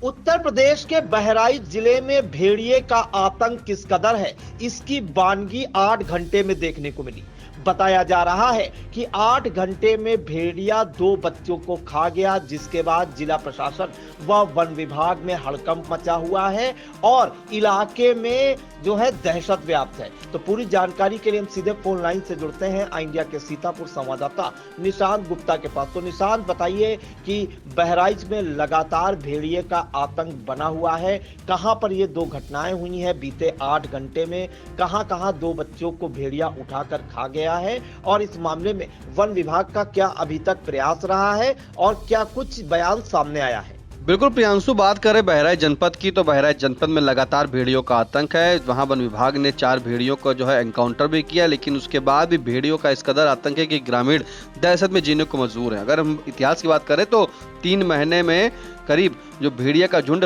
उत्तर प्रदेश के बहराइच जिले में भेड़िए का आतंक किस कदर है, इसकी वानगी 8 घंटे में देखने को मिली। बताया जा रहा है कि 8 घंटे में भेड़िया 2 बच्चों को खा गया, जिसके बाद जिला प्रशासन व वन विभाग में हड़कंप मचा हुआ है और इलाके में जो है दहशत व्याप्त है। तो पूरी जानकारी के लिए हम सीधे फोन लाइन से जुड़ते हैं इंडिया के सीतापुर संवाददाता निशांत गुप्ता के पास। तो निशांत, बताइए कि बहराइच में लगातार भेड़िए का आतंक बना हुआ है, कहां पर ये 2 घटनाएं हुई हैं बीते 8 घंटे में, कहां-कहां 2 बच्चों को भेड़िया उठाकर खा गया है और इस मामले में वन विभाग का क्या अभी तक प्रयास रहा है और क्या कुछ बयान सामने आया है? बिल्कुल प्रियांशु, बात करें बहराइच जनपद की तो बहराइच जनपद में लगातार भेड़ियों का आतंक है। वहां वन विभाग ने 4 भेड़ियों का जो है एनकाउंटर भी किया, लेकिन उसके बाद भी भेड़ियों का इस कदर आतंक है कि ग्रामीण दहशत में जीने को मजबूर है। अगर हम इतिहास की बात करें तो 3 महीने में करीब जो भेड़िया का झुंड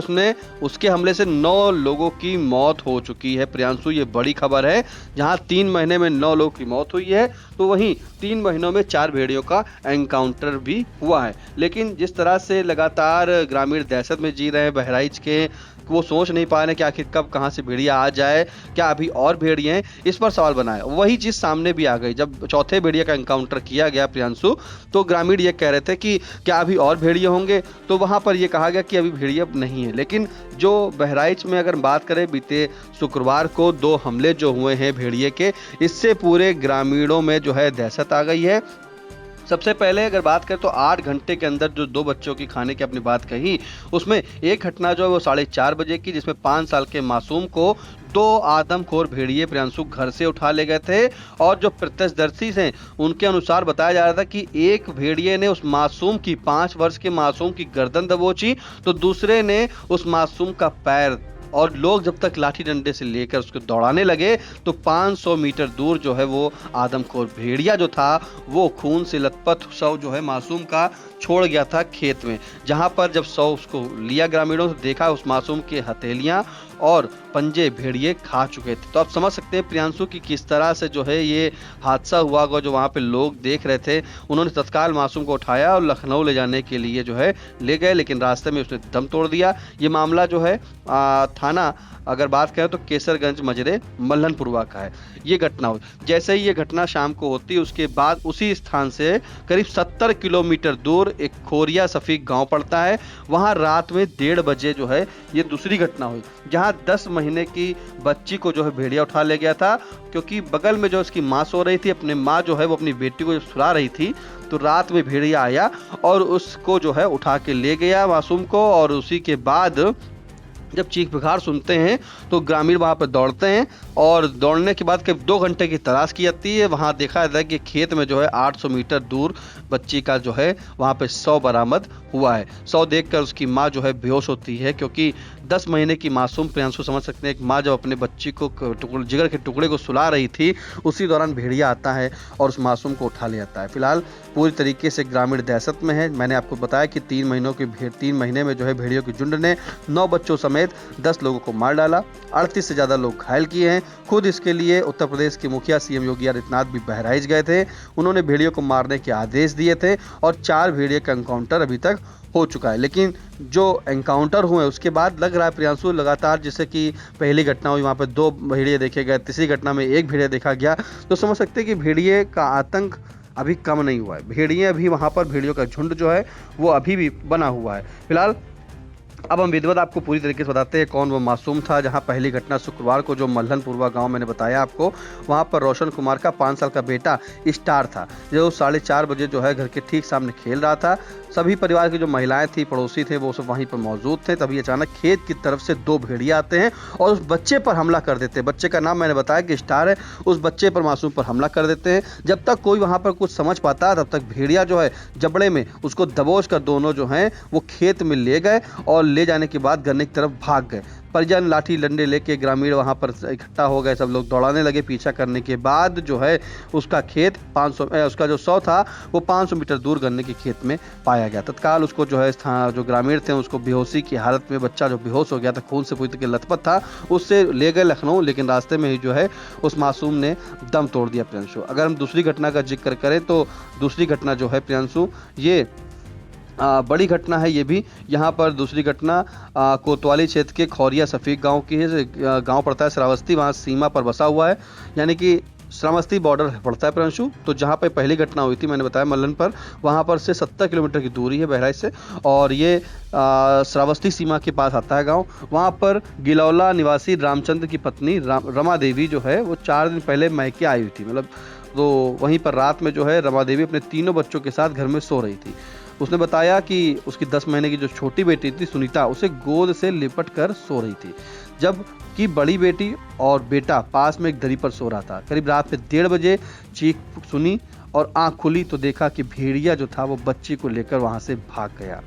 उसके हमले से 9 लोगों की मौत हो चुकी है। प्रियांशु, ये बड़ी खबर है। जहां 3 महीने में 9 लोगों की मौत हुई है, तो वहीं 3 महीनों में 4 भेड़ियों का एनकाउंटर भी हुआ है। लेकिन जिस तरह से लगातार ग्रामीण दहशत में जी रहे हैं बहराइच के, वो सोच नहीं पा रहे कि आखिर कब कहां से भेड़िया आ जाए, क्या अभी और भेड़िए हैं, इस पर सवाल बना है। वही चीज सामने भी आ गई जब चौथे भेड़िया का एनकाउंटर किया गया प्रियांशु, तो ग्रामीण ये कह रहे थे कि क्या अभी और भेड़िए होंगे, तो वहां पर ये कहा गया कि अभी भेड़िया नहीं है। लेकिन जो बहराइच में अगर बात करें, बीते शुक्रवार को 2 हमले जो हुए हैं भेड़िए के, इससे पूरे ग्रामीणों में जो है दहशत आ गई है। सबसे पहले अगर बात करें तो 8 घंटे के अंदर जो 2 बच्चों की खाने की अपनी बात कही, उसमें एक घटना जो है वो 4:30 बजे की, जिसमें 5 साल के मासूम को 2 आदमखोर भेड़िए प्रियांशु घर से उठा ले गए थे। और जो प्रत्यक्षदर्शी हैं उनके अनुसार बताया जा रहा था कि एक भेड़िए ने उस मासूम की 5 वर्ष के मासूम की गर्दन दबोची, तो दूसरे ने उस मासूम का पैर, और लोग जब तक लाठी डंडे से लेकर उसको दौड़ाने लगे तो 500 मीटर दूर जो है वो आदमखोर भेड़िया जो था वो खून से लथपथ शव जो है मासूम का छोड़ गया था खेत में। जहां पर जब शव उसको लिया ग्रामीणों से, देखा उस मासूम के हथेलियां और पंजे भेड़िए खा चुके थे। तो आप समझ सकते हैं प्रियांशु की किस तरह से जो है ये हादसा हुआ होगा। जो वहां पे लोग देख रहे थे, उन्होंने तत्काल मासूम को उठाया और लखनऊ ले जाने के लिए जो है ले गए, लेकिन रास्ते में उसने दम तोड़ दिया। ये मामला जो है थाना अगर बात करें तो केसरगंज मजरे मल्हनपुरवा का है। ये घटना हुई, जैसे ही ये घटना शाम को होती है, उसके बाद उसी स्थान से करीब 70 किलोमीटर दूर एक खोरिया सफीक गांव पड़ता है। वहां रात में 1:30 बजे जो है ये दूसरी घटना हुई, जहां 10 महीने की बच्ची को जो है भेड़िया उठा ले गया था, क्योंकि बगल में जो उसकी माँ सो रही थी, अपनी माँ जो है वो अपनी बेटी को सुला रही थी, तो रात में भेड़िया आया और उसको जो है उठा के ले गया मासूम को। और उसी के बाद जब चीख पुकार सुनते हैं तो ग्रामीण वहां पर दौड़ते हैं और दौड़ने के बाद करीब 2 घंटे की तलाश की जाती है। वहां देखा जाता है कि खेत में जो है 800 मीटर दूर बच्ची का जो है वहां पे शव बरामद हुआ है। शव देखकर उसकी माँ जो है बेहोश होती है, क्योंकि 10 महीने की मासूम, प्रियांशु समझ सकते हैं, एक माँ जब अपने बच्ची को जिगर के टुकड़े को सुला रही थी, उसी दौरान भेड़िया आता है और उस मासूम को उठा ले जाता है। फिलहाल पूरी तरीके से ग्रामीण दहशत में है। मैंने आपको बताया कि 3 महीने में जो है भेड़ियों के झुंड ने 9 बच्चों समेत 10 लोगों को मार डाला, 38 से ज्यादा लोग घायल किए हैं। खुद इसके लिए उत्तर प्रदेश के मुखिया सीएम योगी आदित्यनाथ भी बहराइच गए थे। उन्होंने भेड़ियों को मारने के आदेश दिए थे और 4 भेड़िए का एनकाउंटर अभी तक हो चुका है। लेकिन जो एनकाउंटर हुए उसके बाद लग रहा है प्रियांशु, लगातार जैसे कि पहली घटना हुई वहां पर 2 भेड़िए देखे गए, तीसरी घटना में 1 भेड़िया देखा गया, तो समझ सकते हैं कि भेड़िए का आतंक अभी कम नहीं हुआ है। भेड़िए अभी वहां पर भेड़ियों का झुंड जो है वो अभी भी बना हुआ है। फिलहाल अब हम विधिवत आपको पूरी तरीके से बताते हैं कौन वो मासूम था। जहां पहली घटना शुक्रवार को जो मल्हनपुरवा गांव मैंने बताया आपको, वहां पर रोशन कुमार का 5 साल का बेटा स्टार था, जो 4:30 बजे जो है घर के ठीक सामने खेल रहा था। सभी परिवार की जो महिलाएं थी, पड़ोसी थे, वो सब वहीं पर मौजूद थे। तभी अचानक खेत की तरफ से 2 भेड़िया आते हैं और उस बच्चे पर हमला कर देते हैं। बच्चे का नाम मैंने बताया कि स्टार है। उस बच्चे पर, मासूम पर हमला कर देते हैं। जब तक कोई वहां पर कुछ समझ पाता, तब तक भेड़िया जो है जबड़े में उसको दबोच कर दोनों जो हैं वो खेत में ले गए और ले जाने के बाद गन्ने की तरफ भाग गए। परिजन लाठी डंडे लेके ग्रामीण वहां पर इकट्ठा हो गए, सब लोग दौड़ाने लगे। पीछा करने के बाद जो है उसका खेत 500 उसका जो शव था वो 500 मीटर दूर गन्ने के खेत में पाया गया। तत्काल उसको जो है जो ग्रामीण थे उसको बेहोशी की हालत में, बच्चा जो बेहोश हो गया था, खून से पूरी तरह लथपथ था, उससे ले गए लखनऊ, लेकिन रास्ते में ही जो है उस मासूम ने दम तोड़ दिया प्रियांशु। अगर हम दूसरी घटना का जिक्र करें तो दूसरी घटना जो है प्रियांशु, ये बड़ी घटना है ये भी। यहाँ पर दूसरी घटना कोतवाली क्षेत्र के खौरिया सफीक गांव की है। गांव पड़ता है श्रावस्ती, वहाँ सीमा पर बसा हुआ है, यानी कि श्रावस्ती बॉर्डर पड़ता है प्रांशु। तो जहाँ पे पहली घटना हुई थी मैंने बताया मल्लन पर, वहाँ पर से 70 किलोमीटर की दूरी है बहराइच से, और ये श्रावस्ती सीमा के पास आता है गांव। वहाँ पर गिलौला निवासी रामचंद्र की पत्नी रमा देवी जो है वो 4 दिन पहले मैके आई हुई थी, मतलब तो वहीं पर रात में जो है रमा देवी अपने तीनों बच्चों के साथ घर में सो रही थी। उसने बताया कि उसकी 10 महीने की जो छोटी बेटी थी सुनीता, उसे गोद से लिपट कर सो रही थी, जबकि बड़ी बेटी और बेटा पास में एक दरी पर सो रहा था। करीब रात में 1:30 बजे चीख सुनी और आंख खुली तो देखा कि भेड़िया जो था वो बच्ची को लेकर वहां से भाग गया।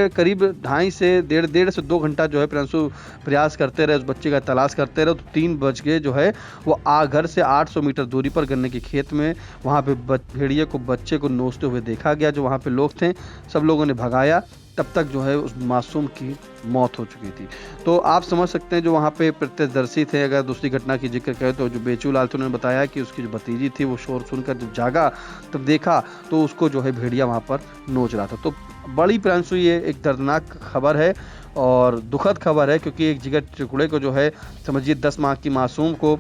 करीब 1.5 से 2 घंटा जो है प्रियांशु प्रयास करते रहे, उस बच्चे का तलाश करते रहे। तो 3 बज के जो है वो घर से 800 मीटर दूरी पर गन्ने के खेत में वहाँ पे भेड़िए को बच्चे को नोचते हुए देखा गया। जो वहाँ पे लोग थे सब लोगों ने भगाया, तब तक जो है उस मासूम की मौत हो चुकी थी। तो आप समझ सकते हैं जो वहाँ पे प्रत्यक्षदर्शी थे। अगर दूसरी घटना की जिक्र करें तो जो बेचू लाल थे, उन्होंने बताया कि उसकी जो भतीजी थी वो शोर सुनकर जब जागा तब देखा तो उसको जो है भेड़िया वहाँ पर नोच रहा था। तो बड़ी प्रांशु ये एक दर्दनाक खबर है और दुखद खबर है, क्योंकि एक जिगर टुकड़े को जो है समझिए 10 माह की मासूम को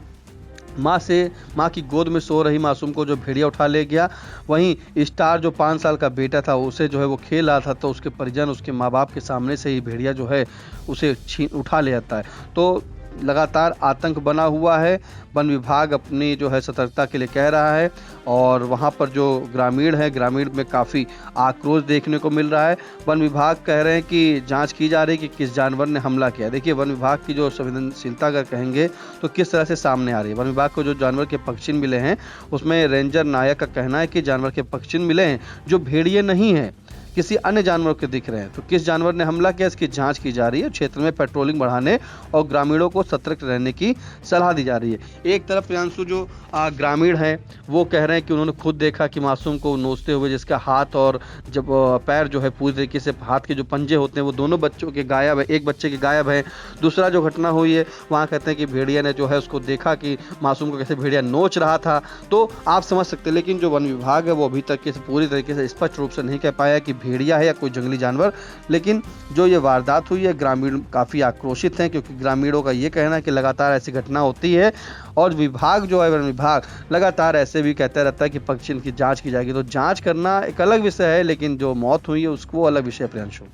माँ की गोद में सो रही मासूम को जो भेड़िया उठा ले गया। वहीं स्टार जो 5 साल का बेटा था उसे जो है वो खेल रहा था, तो उसके परिजन उसके माँ बाप के सामने से ही भेड़िया जो है उसे उठा ले जाता है। तो लगातार आतंक बना हुआ है। वन विभाग अपनी जो है सतर्कता के लिए कह रहा है, और वहाँ पर जो ग्रामीण है, ग्रामीण में काफ़ी आक्रोश देखने को मिल रहा है। वन विभाग कह रहे हैं कि जांच की जा रही है कि किस जानवर ने हमला किया। देखिए वन विभाग की जो संवेदनशीलता अगर कहेंगे तो किस तरह से सामने आ रही है। वन विभाग को जो जानवर के पक्षी मिले हैं उसमें रेंजर नायक का कहना है कि जानवर के पक्षी मिले हैं जो भेड़िए नहीं हैं, किसी अन्य जानवर के दिख रहे हैं। तो किस जानवर ने हमला किया इसकी जांच की जा रही है। क्षेत्र में पेट्रोलिंग बढ़ाने और ग्रामीणों को सतर्क रहने की सलाह दी जा रही है। एक तरफ प्रियांशु जो ग्रामीण हैं वो कह रहे हैं कि उन्होंने खुद देखा कि मासूम को नोचते हुए, जिसका हाथ और जब पैर जो है पूरी तरीके से, हाथ के जो पंजे होते हैं वो दोनों बच्चों के गायब है, एक बच्चे के गायब है। दूसरा जो घटना हुई है वहाँ कहते हैं कि भेड़िया ने जो है उसको देखा कि मासूम को कैसे भेड़िया नोच रहा था। तो आप समझ सकते हैं, लेकिन जो वन विभाग है वो अभी तक के पूरी तरीके से स्पष्ट रूप से नहीं कह पाया कि भेड़िया है या कोई जंगली जानवर। लेकिन जो ये वारदात हुई है ग्रामीण काफ़ी आक्रोशित हैं, क्योंकि ग्रामीणों का ये कहना है कि लगातार ऐसी घटना होती है और विभाग जो है वन विभाग लगातार ऐसे भी कहता रहता है कि पक्षी की जांच की जाएगी। तो जांच करना एक अलग विषय है, लेकिन जो मौत हुई है उसको अलग विषय प्रियांशु।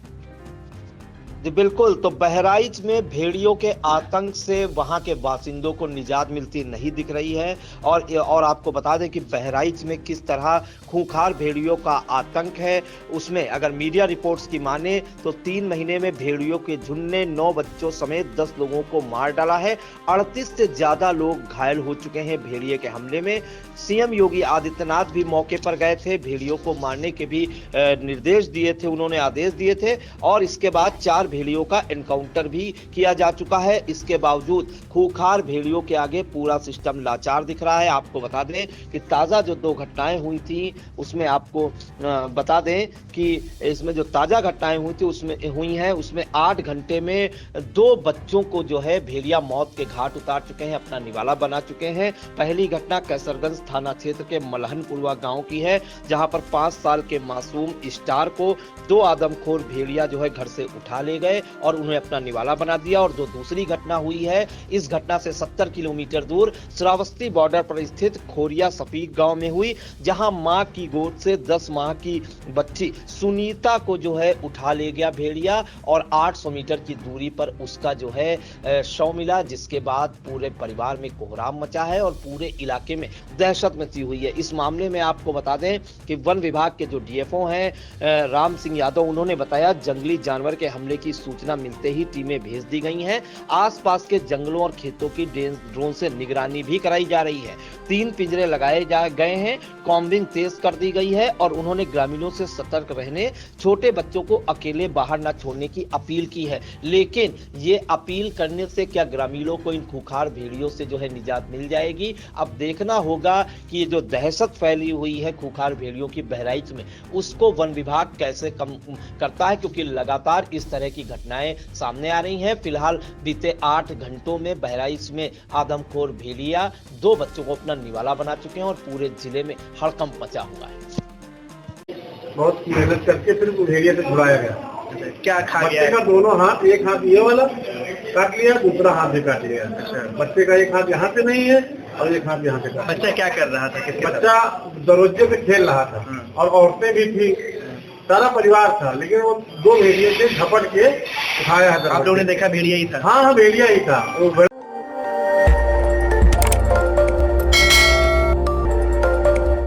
जी बिल्कुल। तो बहराइच में भेड़ियों के आतंक से वहां के बासिंदों को निजात मिलती नहीं दिख रही है। और आपको बता दें कि बहराइच में किस तरह खूंखार भेड़ियों का आतंक है। उसमें अगर मीडिया रिपोर्ट्स की माने तो 3 महीने में भेड़ियों के झुंड ने 9 बच्चों समेत 10 लोगों को मार डाला है। 38 से ज्यादा लोग घायल हो चुके हैं भेड़िए के हमले में। सीएम योगी आदित्यनाथ भी मौके पर गए थे, भेड़ियों को मारने के भी निर्देश दिए थे, उन्होंने आदेश दिए थे, और इसके बाद 4 भेड़ियों का एनकाउंटर भी किया जा चुका है। इसके बावजूद खूंखार भेड़ियों के आगे पूरा सिस्टम लाचार दिख रहा है। आपको बता दें कि ताजा जो 2 घटनाएं हुई थी उसमें आपको बता दें कि इसमें जो ताजा घटनाएं हुई थी उसमें 8 घंटे में 2 बच्चों को जो है भेड़िया मौत के घाट उतार चुके हैं, अपना निवाला बना चुके हैं। पहली घटना कैसरगंज थाना क्षेत्र के मलहनपुरवा गांव की है, जहां पर 5 साल के मासूम स्टार को 2 आदमखोर भेड़िया जो है घर से उठा ले गए और उन्हें अपना निवाला बना दिया। और जो दूसरी घटना हुई है, इस घटना से 70 किलोमीटर दूर श्रावस्ती बॉर्डर पर स्थित खोरिया सफीक गांव में हुई, जहां मां की गोद से 10 माह की बच्ची सुनीता को जो है उठा ले गया भेड़िया और 800 मीटर की दूरी पर उसका जो है शव मिला, जिसके बाद पूरे परिवार में कोहराम मचा है और पूरे इलाके में दहशत मची हुई है। इस मामले में आपको बता दें कि वन विभाग के जो डीएफओ हैं राम सिंह यादव, उन्होंने बताया जंगली जानवर के हमले की सूचना मिलते ही टीमें भेज दी गई हैं। आसपास के जंगलों और खेतों की ड्रोन से निगरानी भी कराई जा रही है। 3 पिंजरे लगाए गए हैं, कॉम्बिंग तेज कर दी गई है और उन्होंने ग्रामीणों से सतर्क रहने, छोटे बच्चों को अकेले बाहर न छोड़ने की अपील की है। लेकिन ये अपील करने से क्या ग्रामीणों को इन खूंखार भेड़ियों से जो है निजात मिल जाएगी? अब देखना होगा कि ये जो दहशत फैली हुई है खूंखार भेड़ियों की बहराइच में, उसको वन विभाग कैसे कम करता है, क्योंकि लगातार इस तरह की घटनाएं सामने आ रही हैं। फिलहाल बीते 8 घंटों में बहराइच में आदमखोर भेड़िया 2 बच्चों को अपना निवाला बना चुके हैं और पूरे जिले में हड़कंप मचा हुआ है। बहुत मेहनत करके फिर भेड़िया से छुड़ाया गया। क्या खा गया? बच्चे का दोनों हाथ, एक हाथ ये वाला काट लिया, दूसरा हाथ भी काट लिया। बच्चे का एक हाथ यहाँ से नहीं है और एक हाथ यहाँ से काट। बच्चा क्या कर रहा था? बच्चा दरवाजे पे खेल रहा था और औरतें भी थी, सारा परिवार था, लेकिन वो 2 भेड़िए से झपट के उठाया है। आप लोगों ने देखा भेड़िया ही था? हाँ, भेड़िया ही था। वो